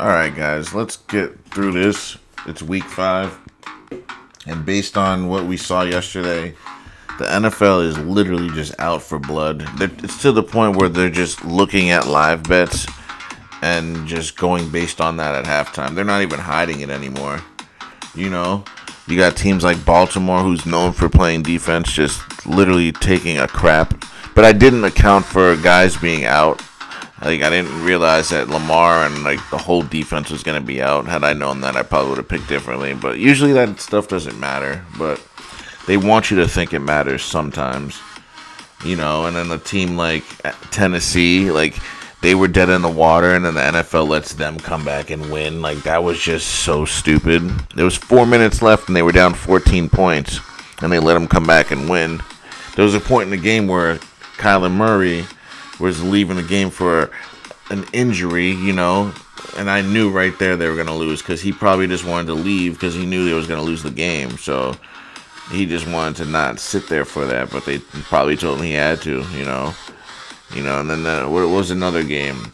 All right, guys, let's get through this. It's week 5, and based on what we saw yesterday, the NFL is literally just out for blood. It's to the point where they're just looking at live bets and just going based on that at halftime. They're not even hiding it anymore. You know, you got teams like Baltimore, who's known for playing defense, just literally taking a crap. But I didn't account for guys being out. I didn't realize that Lamar and the whole defense was going to be out. Had I known that, I probably would have picked differently. But usually that stuff doesn't matter. But they want you to think it matters sometimes. And then a team like Tennessee, they were dead in the water, and then the NFL lets them come back and win. That was just so stupid. There was 4 minutes left, and they were down 14 points, and they let them come back and win. There was a point in the game where Kyler Murray was leaving the game for an injury, and I knew right there they were going to lose because he probably just wanted to leave because he knew they was going to lose the game. So he just wanted to not sit there for that, but they probably told him he had to, and then what was another game?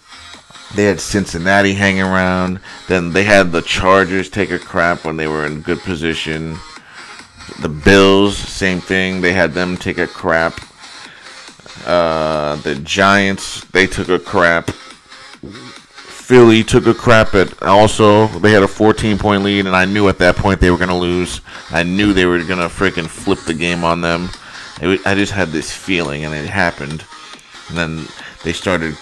They had Cincinnati hang around. Then they had the Chargers take a crap when they were in good position. The Bills, same thing. They had them take a crap. The Giants, they took a crap. Philly took a crap also. They had a 14-point lead, and I knew at that point they were going to lose. I knew they were going to freaking flip the game on them. I just had this feeling, and it happened. And then they started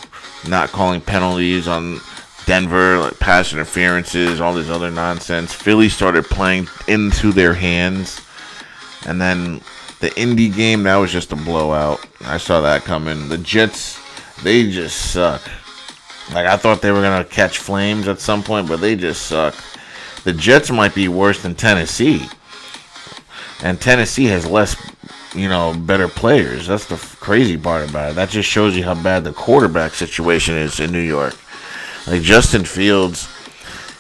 not calling penalties on Denver, pass interferences, all this other nonsense. Philly started playing into their hands. And then the Indy game, that was just a blowout. I saw that coming. The Jets, they just suck. I thought they were going to catch flames at some point, but they just suck. The Jets might be worse than Tennessee. And Tennessee has less, better players. That's the crazy part about it. That just shows you how bad the quarterback situation is in New York. Justin Fields,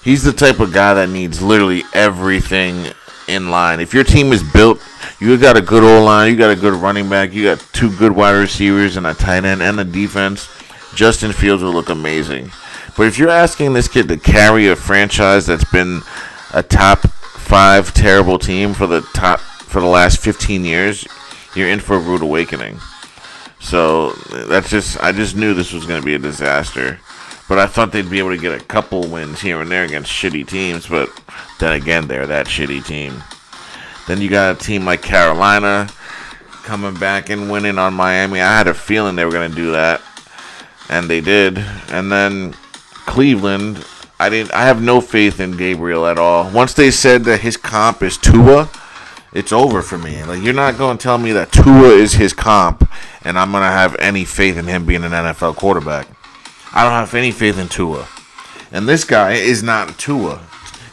he's the type of guy that needs literally everything in line. If your team is built, you got a good O-line, you got a good running back, you got 2 good wide receivers and a tight end and a defense, Justin Fields will look amazing. But if you're asking this kid to carry a franchise that's been a top 5 terrible team for the last 15 years, you're in for a rude awakening. So I just knew this was going to be a disaster. But I thought they'd be able to get a couple wins here and there against shitty teams. But then again, they're that shitty team. Then you got a team like Carolina coming back and winning on Miami. I had a feeling they were going to do that. And they did. And then Cleveland, I have no faith in Gabriel at all. Once they said that his comp is Tua, it's over for me. You're not going to tell me that Tua is his comp and I'm going to have any faith in him being an NFL quarterback. I don't have any faith in Tua. And this guy is not Tua.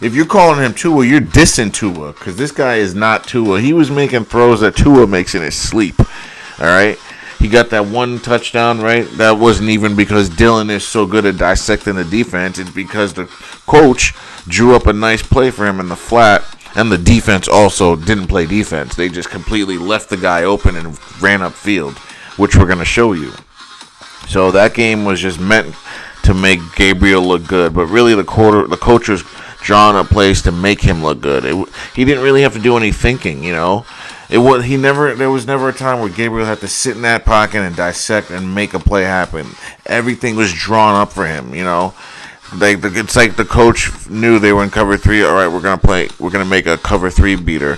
If you're calling him Tua, you're dissing Tua. Because this guy is not Tua. He was making throws that Tua makes in his sleep. Alright? He got that one touchdown, right? That wasn't even because Dylan is so good at dissecting the defense. It's because the coach drew up a nice play for him in the flat. And the defense also didn't play defense. They just completely left the guy open and ran upfield. Which we're going to show you. So that game was just meant to make Gabriel look good, but really the coach was drawing up plays to make him look good. He didn't really have to do any thinking, There was never a time where Gabriel had to sit in that pocket and dissect and make a play happen. Everything was drawn up for him, It's like the coach knew they were in cover 3. All right, we're gonna make a cover 3 beater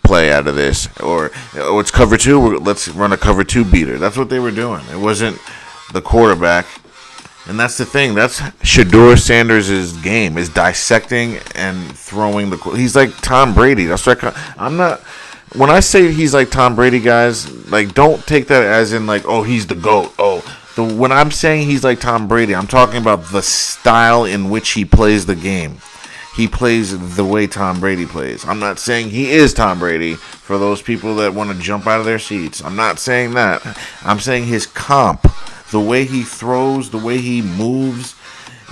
play out of this, or it's cover 2. Let's run a cover 2 beater. That's what they were doing. It wasn't the quarterback, and that's the thing. That's Shedeur Sanders' game, is dissecting and throwing the. He's like Tom Brady. That's what I'm not. When I say he's like Tom Brady, guys, don't take that as in oh, he's the GOAT. When I'm saying he's like Tom Brady, I'm talking about the style in which he plays the game. He plays the way Tom Brady plays. I'm not saying he is Tom Brady for those people that want to jump out of their seats. I'm not saying that. I'm saying his comp. The way he throws, the way he moves,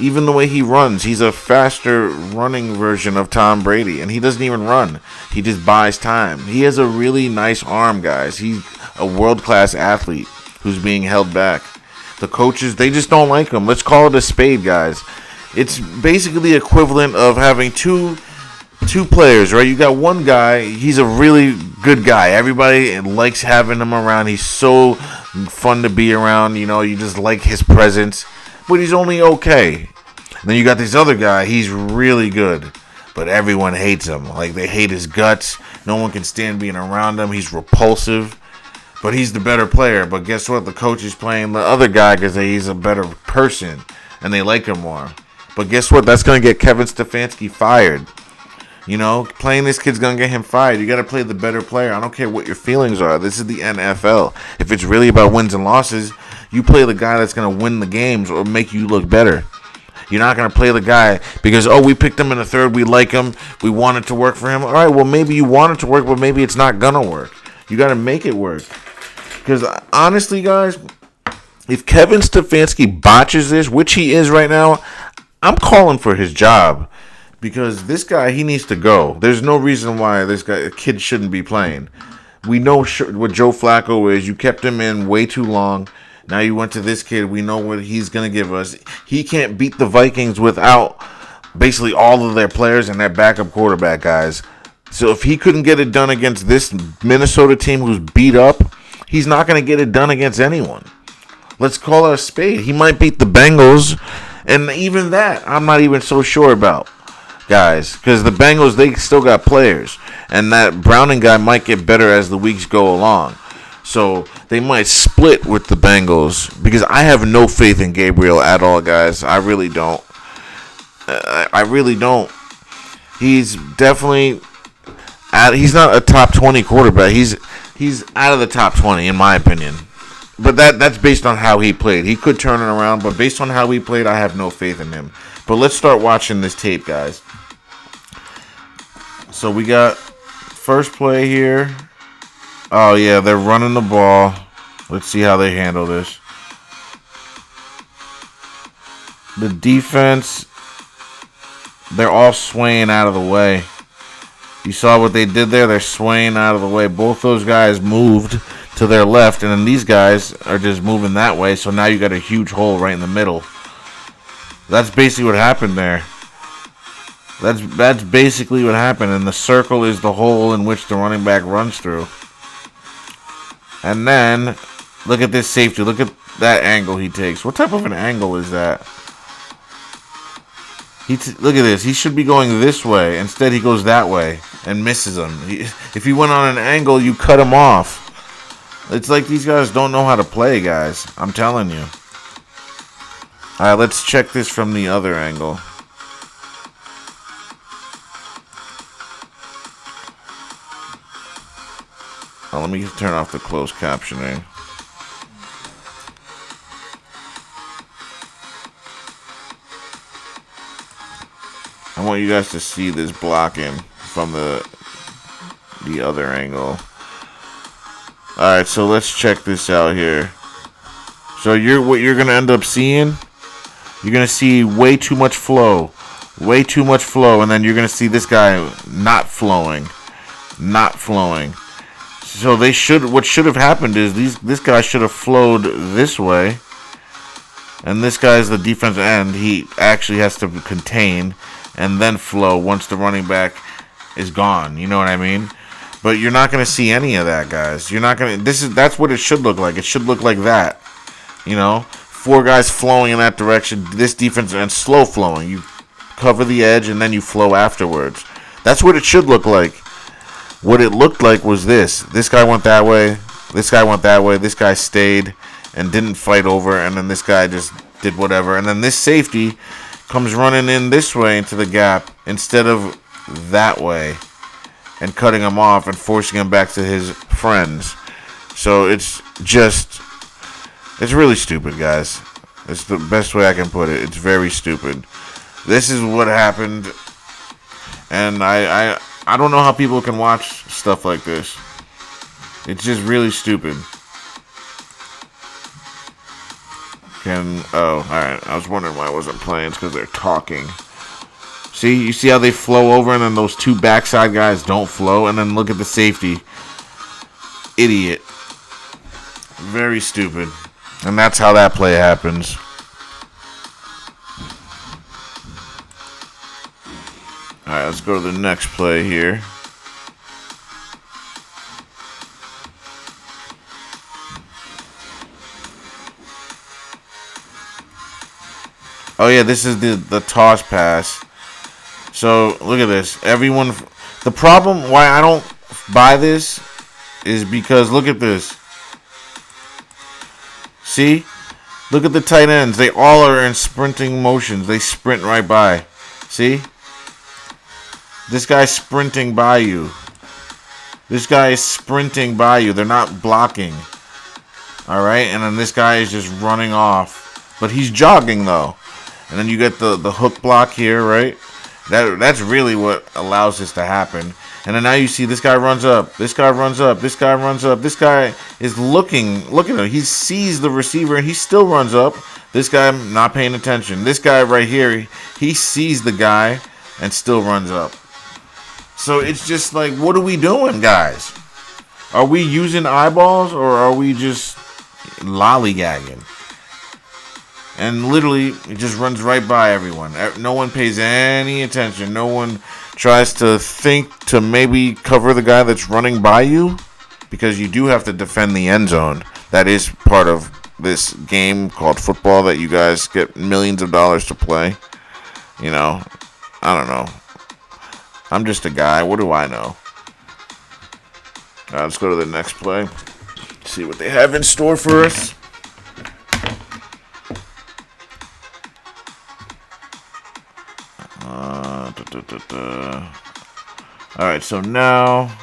even the way he runs. He's a faster running version of Tom Brady, and he doesn't even run. He just buys time. He has a really nice arm, guys. He's a world-class athlete who's being held back. The coaches, they just don't like him. Let's call it a spade, guys. It's basically the equivalent of having two players, right? You got one guy, he's a really good guy. Everybody likes having him around. He's so fun to be around, you just like his presence. But he's only okay. And then you got this other guy, he's really good. But everyone hates him. Like, they hate his guts. No one can stand being around him. He's repulsive. But he's the better player. But guess what? The coach is playing the other guy because he's a better person. And they like him more. But guess what? That's going to get Kevin Stefanski fired. Playing this kid's going to get him fired. You got to play the better player. I don't care what your feelings are. This is the NFL. If it's really about wins and losses, you play the guy that's going to win the games or make you look better. You're not going to play the guy because, we picked him in the third. We like him. We want it to work for him. All right, well, maybe you want it to work, but maybe it's not going to work. You got to make it work. Because honestly, guys, if Kevin Stefanski botches this, which he is right now, I'm calling for his job. Because this guy, he needs to go. There's no reason why this kid shouldn't be playing. We know what Joe Flacco is. You kept him in way too long. Now you went to this kid. We know what he's going to give us. He can't beat the Vikings without basically all of their players and their backup quarterback guys. So if he couldn't get it done against this Minnesota team who's beat up, he's not going to get it done against anyone. Let's call it a spade. He might beat the Bengals. And even that, I'm not even so sure about, guys. Because the Bengals, they still got players. And that Browning guy might get better as the weeks go along. So they might split with the Bengals because I have no faith in Gabriel at all, guys. I really don't. I really don't. He's definitely he's not a top 20 quarterback. He's out of the top 20 in my opinion. But that's based on how he played. He could turn it around, but based on how he played, I have no faith in him. But let's start watching this tape, guys. So we got first play here. Oh, yeah, they're running the ball. Let's see how they handle this. The defense, they're all swaying out of the way. You saw what they did there? They're swaying out of the way. Both those guys moved to their left, and then these guys are just moving that way, so now you got a huge hole right in the middle. That's basically what happened there. That's basically what happened, and the circle is the hole in which the running back runs through. And then, look at this safety. Look at that angle he takes. What type of an angle is that? Look at this. He should be going this way. Instead, he goes that way and misses him. If he went on an angle, you cut him off. It's like these guys don't know how to play, guys. I'm telling you. All right, let's check this from the other angle. Oh, let me turn off the closed captioning. I want you guys to see this blocking from the other angle. Alright, so let's check this out here. So what you're gonna end up seeing, you're gonna see way too much flow. Way too much flow, and then you're gonna see this guy not flowing. Not flowing. So what should have happened is this guy should have flowed this way. And this guy's the defensive end. He actually has to contain and then flow once the running back is gone. You know what I mean? But you're not going to see any of that, guys. You're not going to. That's what it should look like. It should look like that. Four guys flowing in that direction. This defense and slow flowing. You cover the edge and then you flow afterwards. That's what it should look like. What it looked like was this. This guy went that way. This guy went that way. This guy stayed and didn't fight over. And then this guy just did whatever. And then this safety comes running in this way into the gap instead of that way. And cutting him off and forcing him back to his friends. So it's really stupid, guys. It's the best way I can put it. It's very stupid. This is what happened. And I don't know how people can watch stuff like this. It's just really stupid. Alright. I was wondering why I wasn't playing. It's because they're talking. See? You see how they flow over and then those two backside guys don't flow? And then look at the safety. Idiot. Very stupid. And that's how that play happens. All right, let's go to the next play here. Oh yeah, this is the toss pass. So look at this. Everyone, the problem why I don't buy this is because look at this. See, look at the tight ends. They all are in sprinting motions. They sprint right by. See, this guy's sprinting by you. This guy is sprinting by you. They're not blocking. All right, and then this guy is just running off, but he's jogging though. And then you get the hook block here, right? That's really what allows this to happen. And then now you see this guy runs up. This guy runs up. This guy runs up. This guy is looking. Look at him. He sees the receiver and he still runs up. This guy not paying attention. This guy right here, he sees the guy and still runs up. So it's just like, what are we doing, guys? Are we using eyeballs or are we just lollygagging? And literally, it just runs right by everyone. No one pays any attention. No one tries to think to maybe cover the guy that's running by you. Because you do have to defend the end zone. That is part of this game called football that you guys get millions of dollars to play. You know, I don't know. I'm just a guy. What do I know? Let's go to the next play. See what they have in store for us. Alright, so now,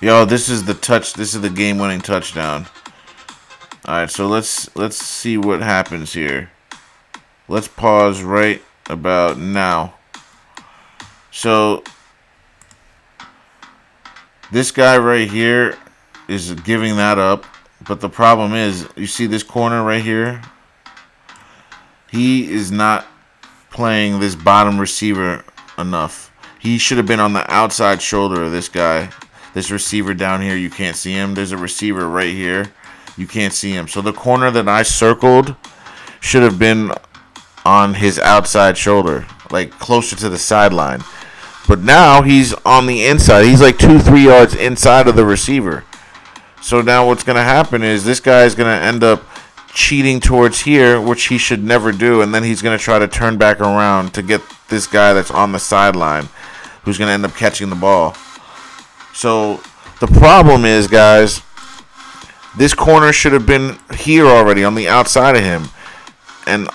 this is the game-winning touchdown. Alright, so let's see what happens here. Let's pause right about now. So this guy right here is giving that up, but the problem is, you see this corner right here? He is not playing this bottom receiver enough. He should have been on the outside shoulder of this guy. This receiver down here, you can't see him. There's a receiver right here. You can't see him. So the corner that I circled should have been on his outside shoulder, like closer to the sideline. But now he's on the inside. He's like 2-3 yards inside of the receiver. So now what's going to happen is this guy is going to end up cheating towards here, which he should never do, and then he's going to try to turn back around to get this guy that's on the sideline who's going to end up catching the ball. So the problem is, guys, this corner should have been here already on the outside of him and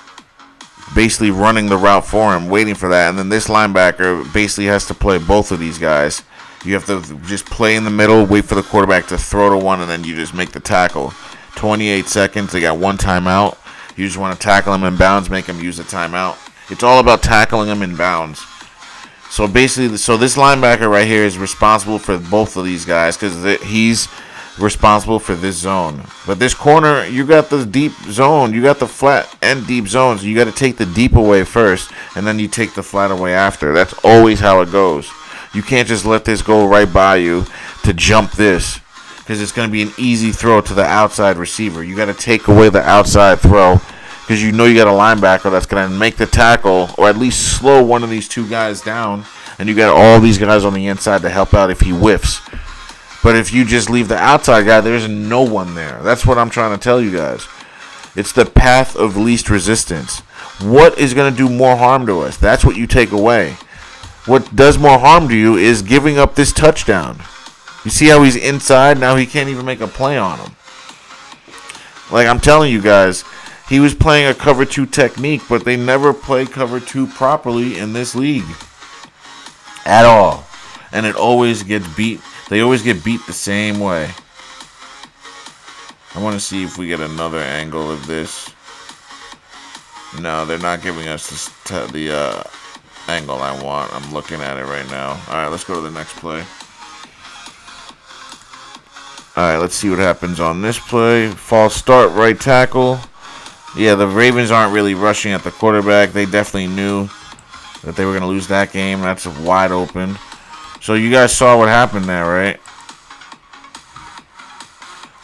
basically running the route for him, waiting for that. And then this linebacker basically has to play both of these guys. You have to just play in the middle, wait for the quarterback to throw to one, and then you just make the tackle. 28 seconds. They got one timeout. You just want to tackle him in bounds, make him use the timeout. It's all about tackling him in bounds. So basically, this linebacker right here is responsible for both of these guys because he's responsible for this zone. But this corner, you got the deep zone. You got the flat and deep zones. You got to take the deep away first, and then you take the flat away after. That's always how it goes. You can't just let this go right by you to jump this, because it's going to be an easy throw to the outside receiver. You got to take away the outside throw because you know you got a linebacker that's going to make the tackle or at least slow one of these two guys down, and you got all these guys on the inside to help out if he whiffs. But if you just leave the outside guy, there's no one there. That's what I'm trying to tell you guys. It's the path of least resistance. What is going to do more harm to us? That's what you take away. What does more harm to you is giving up this touchdown. You see how he's inside? Now he can't even make a play on him. Like I'm telling you guys, he was playing a cover 2 technique, but they never play cover 2 properly in this league. At all. And it always gets beat. They always get beat the same way. I want to see if we get another angle of this. No, they're not giving us the angle I want. I'm looking at it right now. Alright, let's go to the next play. Alright, let's see what happens on this play. False start, right tackle. Yeah, the Ravens aren't really rushing at the quarterback. They definitely knew that they were going to lose that game. That's wide open. So you guys saw what happened there, right?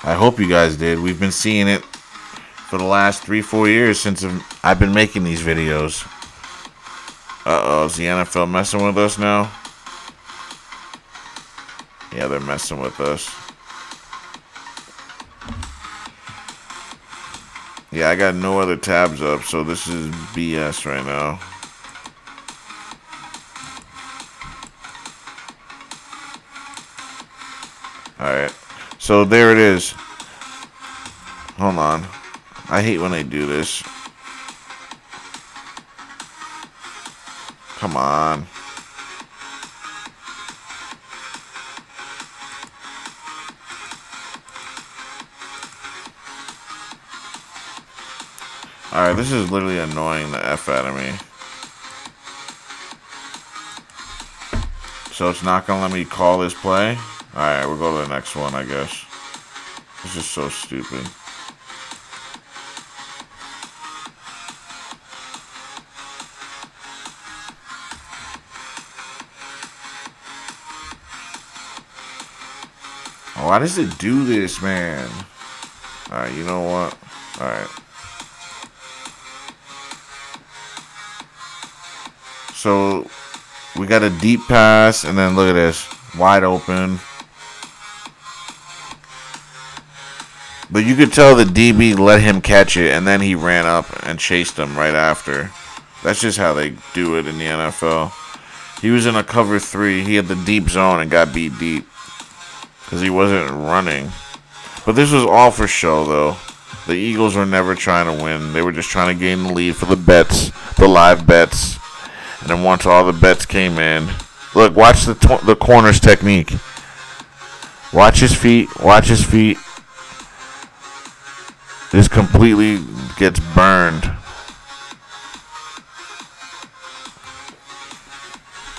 I hope you guys did. We've been seeing it for the last 3-4 years since I've been making these videos. Uh-oh, is the NFL messing with us now? Yeah, they're messing with us. Yeah, I got no other tabs up, so this is BS right now. Alright, so there it is. Hold on. I hate when they do this. Come on. Alright, this is literally annoying the F out of me. So it's not going to let me call this play? Alright, we'll go to the next one, I guess. This is so stupid. Why does it do this, man? Alright, you know what? Alright. So, we got a deep pass, and then look at this. Wide open. But you could tell the DB let him catch it, and then he ran up and chased him right after. That's just how they do it in the NFL. He was in a cover 3. He had the deep zone and got beat deep. Because he wasn't running. But this was all for show, though. The Eagles were never trying to win. They were just trying to gain the lead for the bets. The live bets. And then once all the bets came in. Look, watch the corner's technique. Watch his feet. Watch his feet. This completely gets burned.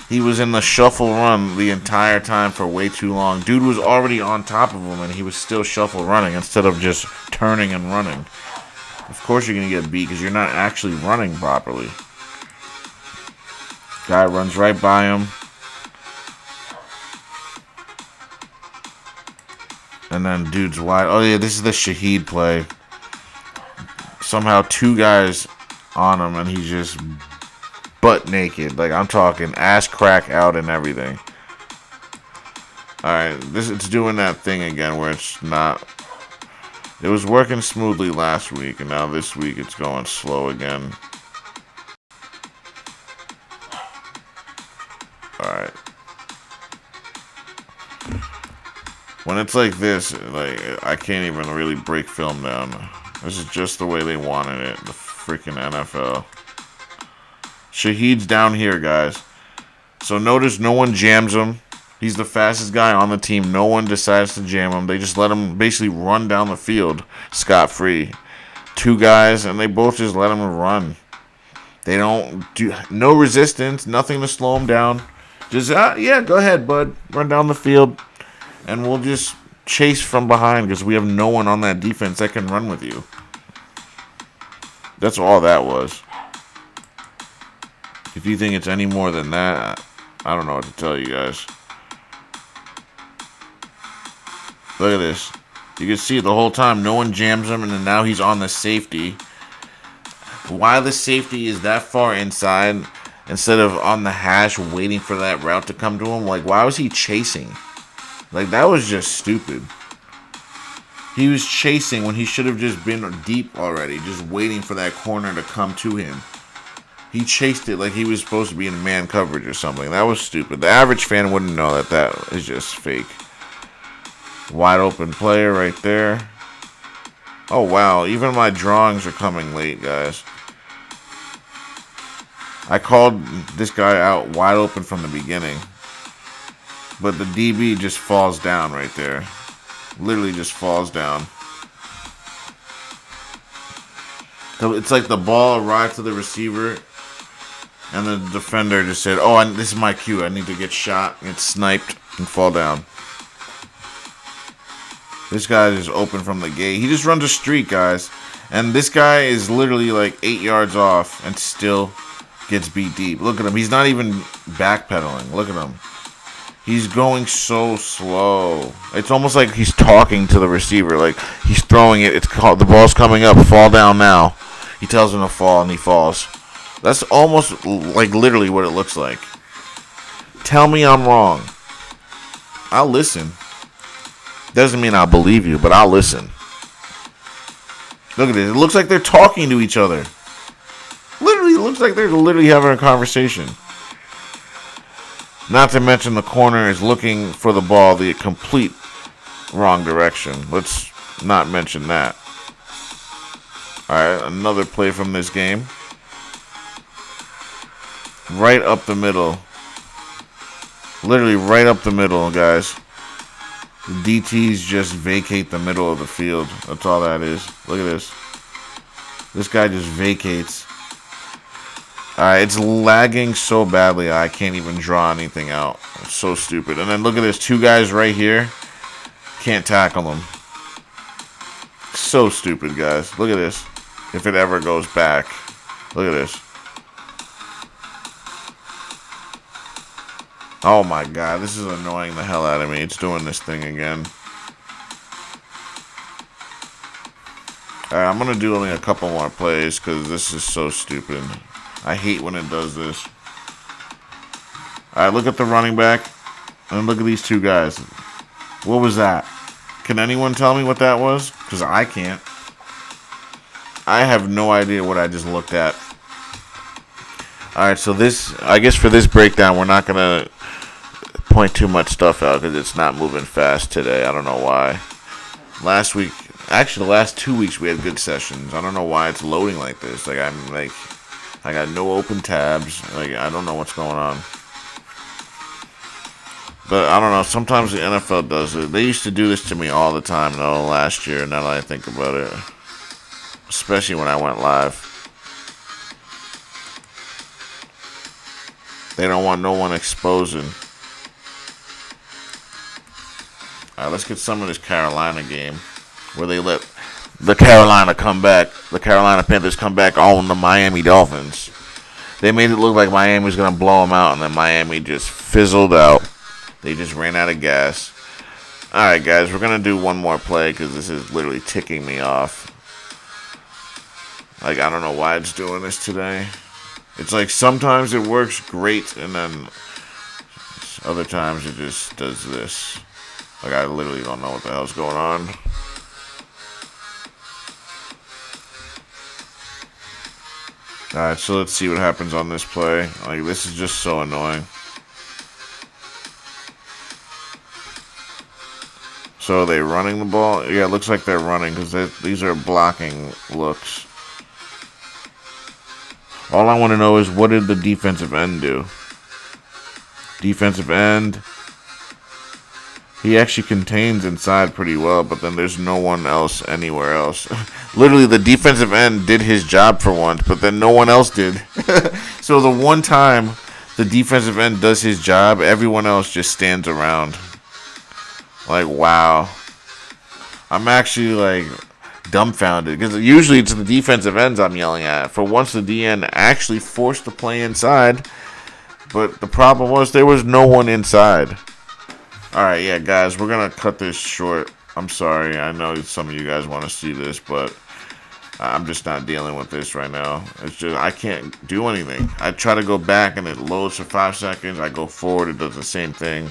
He was in the shuffle run the entire time for way too long. Dude was already on top of him, and he was still shuffle running instead of just turning and running. Of course you're going to get beat because you're not actually running properly. Guy runs right by him. And then dude's wide. Oh, yeah, this is the Shaheed play. Somehow 2 guys on him, and he's just butt naked. Like, I'm talking ass crack out and everything. Alright, it's doing that thing again where it's not. It was working smoothly last week, and now this week it's going slow again. Alright. When it's like this, like, I can't even really break film down. This is just the way they wanted it. The freaking NFL. Shaheed's down here, guys. So notice no one jams him. He's the fastest guy on the team. No one decides to jam him. They just let him basically run down the field scot-free. 2 guys, and they both just let him run. They don't do no resistance, nothing to slow him down. Just, yeah, go ahead, bud. Run down the field. And we'll just chase from behind because we have no one on that defense that can run with you. That's all that was. If you think it's any more than that, I don't know what to tell you guys. Look at this. You can see the whole time no one jams him, and then now he's on the safety. Why the safety is that far inside instead of on the hash waiting for that route to come to him? Like, why was he chasing? Like, that was just stupid. He was chasing when he should have just been deep already, just waiting for that corner to come to him. He chased it like he was supposed to be in man coverage or something. That was stupid. The average fan wouldn't know that that is just fake. Wide open player right there. Oh, wow. Even my drawings are coming late, guys. I called this guy out wide open from the beginning. But the DB just falls down right there. Literally just falls down. So it's like the ball arrived to the receiver, and the defender just said, oh, this is my cue. I need to get shot, get sniped, and fall down. This guy is open from the gate. He just runs a streak, guys. And this guy is literally like 8 yards off and still gets beat deep. Look at him. He's not even backpedaling. Look at him. He's going so slow. It's almost like he's talking to the receiver. Like, he's throwing it. It's called, the ball's coming up. Fall down now. He tells him to fall, and he falls. That's almost like literally what it looks like. Tell me I'm wrong. I'll listen. Doesn't mean I'll believe you, but I'll listen. Look at this. It looks like they're talking to each other. Literally, it looks like they're literally having a conversation. Not to mention the corner is looking for the ball the complete wrong direction. Let's not mention that. Alright, another play from this game. Right up the middle. Literally right up the middle, guys. The DTs just vacate the middle of the field. That's all that is. Look at this. This guy just vacates. Alright, it's lagging so badly I can't even draw anything out. It's so stupid. And then look at this. Two guys right here. Can't tackle them. So stupid, guys. Look at this. If it ever goes back. Look at this. Oh my god, this is annoying the hell out of me. It's doing this thing again. Alright, I'm going to do only a couple more plays because this is so stupid. I hate when it does this. Alright, look at the running back. And look at these two guys. What was that? Can anyone tell me what that was? Because I can't. I have no idea what I just looked at. Alright, so this, I guess for this breakdown, we're not going to point too much stuff out because it's not moving fast today. I don't know why. Last week, actually the last 2 weeks we had good sessions. I don't know why it's loading like this. I got no open tabs. I don't know what's going on. But I don't know. Sometimes the NFL does it. They used to do this to me all the time, though, last year, now that I think about it. Especially when I went live. They don't want no one exposing. Alright, let's get some of this Carolina game where they let the Carolina Panthers come back on the Miami Dolphins. They made it look like Miami was going to blow them out, and then Miami just fizzled out. They just ran out of gas. Alright, guys, we're going to do one more play because this is literally ticking me off. I don't know why it's doing this today. It's like sometimes it works great, and then other times it just does this. I literally don't know what the hell's going on. Alright, so let's see what happens on this play. This is just so annoying. So are they running the ball? Yeah, it looks like they're running because these are blocking looks. All I want to know is what did the defensive end do? Defensive end. He actually contains inside pretty well, but then there's no one else anywhere else. Literally, the defensive end did his job for once, but then no one else did. So the one time the defensive end does his job, everyone else just stands around. Wow. I'm actually, dumbfounded. Because usually it's the defensive ends I'm yelling at. For once, the DN actually forced the play inside. But the problem was there was no one inside. Alright, yeah, guys, we're going to cut this short. I'm sorry. I know some of you guys want to see this, but I'm just not dealing with this right now. It's just, I can't do anything. I try to go back and it loads for 5 seconds. I go forward, it does the same thing.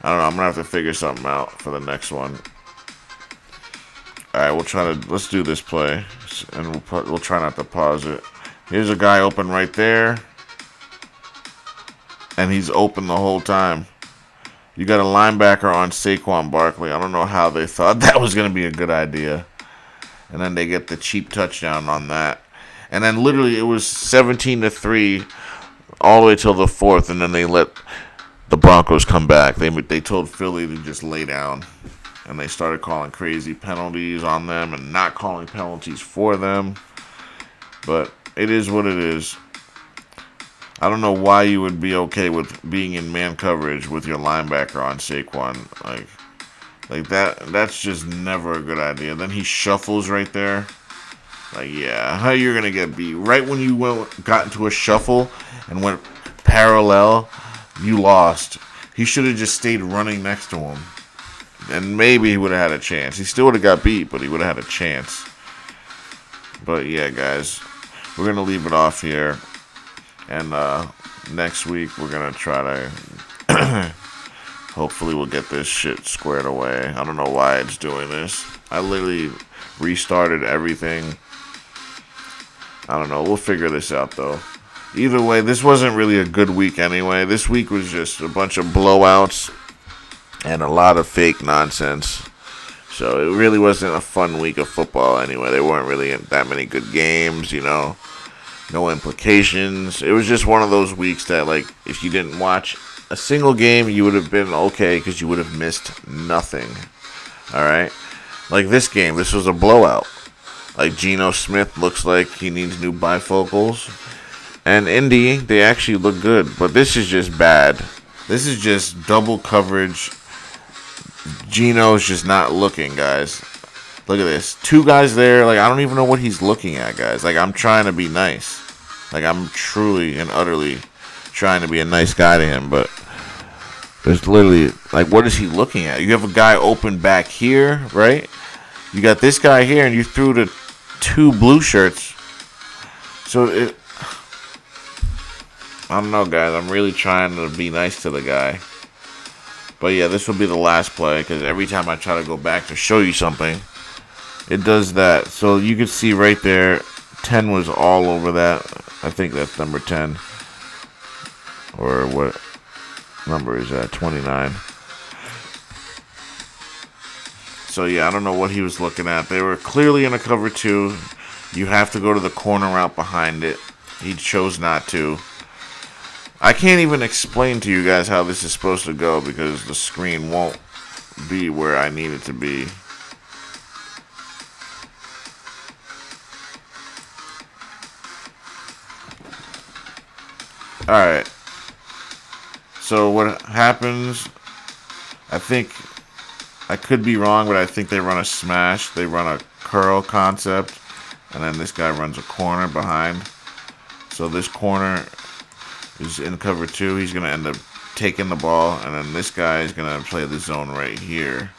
I don't know. I'm going to have to figure something out for the next one. Alright, let's do this play. And we'll try not to pause it. Here's a guy open right there. And he's open the whole time. You got a linebacker on Saquon Barkley. I don't know how they thought that was going to be a good idea. And then they get the cheap touchdown on that. And then literally it was 17-3 all the way till the fourth. And then they let the Broncos come back. They told Philly to just lay down. And they started calling crazy penalties on them and not calling penalties for them. But it is what it is. I don't know why you would be okay with being in man coverage with your linebacker on Saquon. That's just never a good idea. Then he shuffles right there. Yeah, how you're going to get beat? Right when you got into a shuffle and went parallel, you lost. He should have just stayed running next to him. And maybe he would have had a chance. He still would have got beat, but he would have had a chance. But yeah, guys. we're going to leave it off here. And next week, we're going to try to... hopefully we'll get this shit squared away. I don't know why it's doing this. I literally restarted everything. I don't know. We'll figure this out, though. Either way, this wasn't really a good week anyway. This week was just a bunch of blowouts and a lot of fake nonsense. So it really wasn't a fun week of football anyway. There weren't really that many good games, you know. No implications. It was just one of those weeks that, like, if you didn't watch a single game, you would have been okay because you would have missed nothing. Alright? Like this game, this was a blowout. Like Geno Smith looks like he needs new bifocals. And Indy, they actually look good. But this is just bad. This is just double coverage. Geno's just not looking, guys. Look at this. Two guys there. Like, I don't even know what he's looking at, guys. Like, I'm trying to be nice. Like, I'm truly and utterly trying to be a nice guy to him. But there's literally, like, what is he looking at? You have a guy open back here, right? You got this guy here, and you threw the two blue shirts. So, I don't know, guys. I'm really trying to be nice to the guy. But, yeah, this will be the last play, because every time I try to go back to show you something, it does that. So, you can see right there, 10 was all over that. I think that's number 10. Or what number is that? 29. So, yeah, I don't know what he was looking at. They were clearly in a cover 2. You have to go to the corner route behind it. He chose not to. I can't even explain to you guys how this is supposed to go because the screen won't be where I need it to be. Alright. So what happens, I think, I could be wrong, but I think they run a smash. They run a curl concept. And then this guy runs a corner behind. So this corner is in cover 2. He's going to end up taking the ball. And then this guy is going to play the zone right here.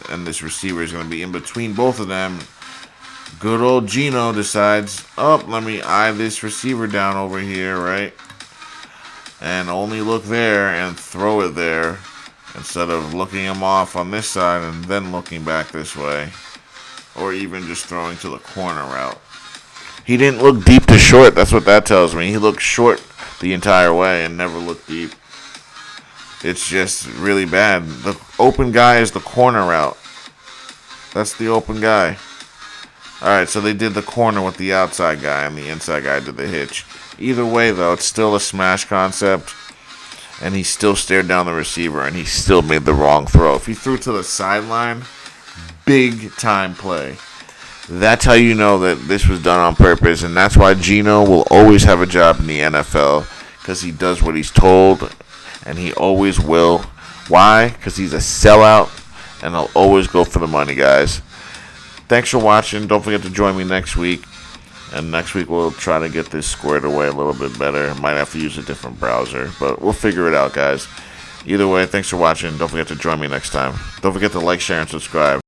And this receiver is going to be in between both of them. Good old Geno decides, let me eye this receiver down over here, right? And only look there and throw it there. Instead of looking him off on this side and then looking back this way. Or even just throwing to the corner route. He didn't look deep to short. That's what that tells me. He looked short the entire way and never looked deep. It's just really bad. The open guy is the corner route. That's the open guy. Alright, so they did the corner with the outside guy and the inside guy did the hitch. Either way, though, it's still a smash concept. And he still stared down the receiver and he still made the wrong throw. If he threw to the sideline, big time play. That's how you know that this was done on purpose. And that's why Geno will always have a job in the NFL. Because he does what he's told. And he always will. Why? Because he's a sellout. And he'll always go for the money, guys. Thanks for watching. Don't forget to join me next week. And next week we'll try to get this squared away a little bit better. Might have to use a different browser. But we'll figure it out, guys. Either way, thanks for watching. Don't forget to join me next time. Don't forget to like, share, and subscribe.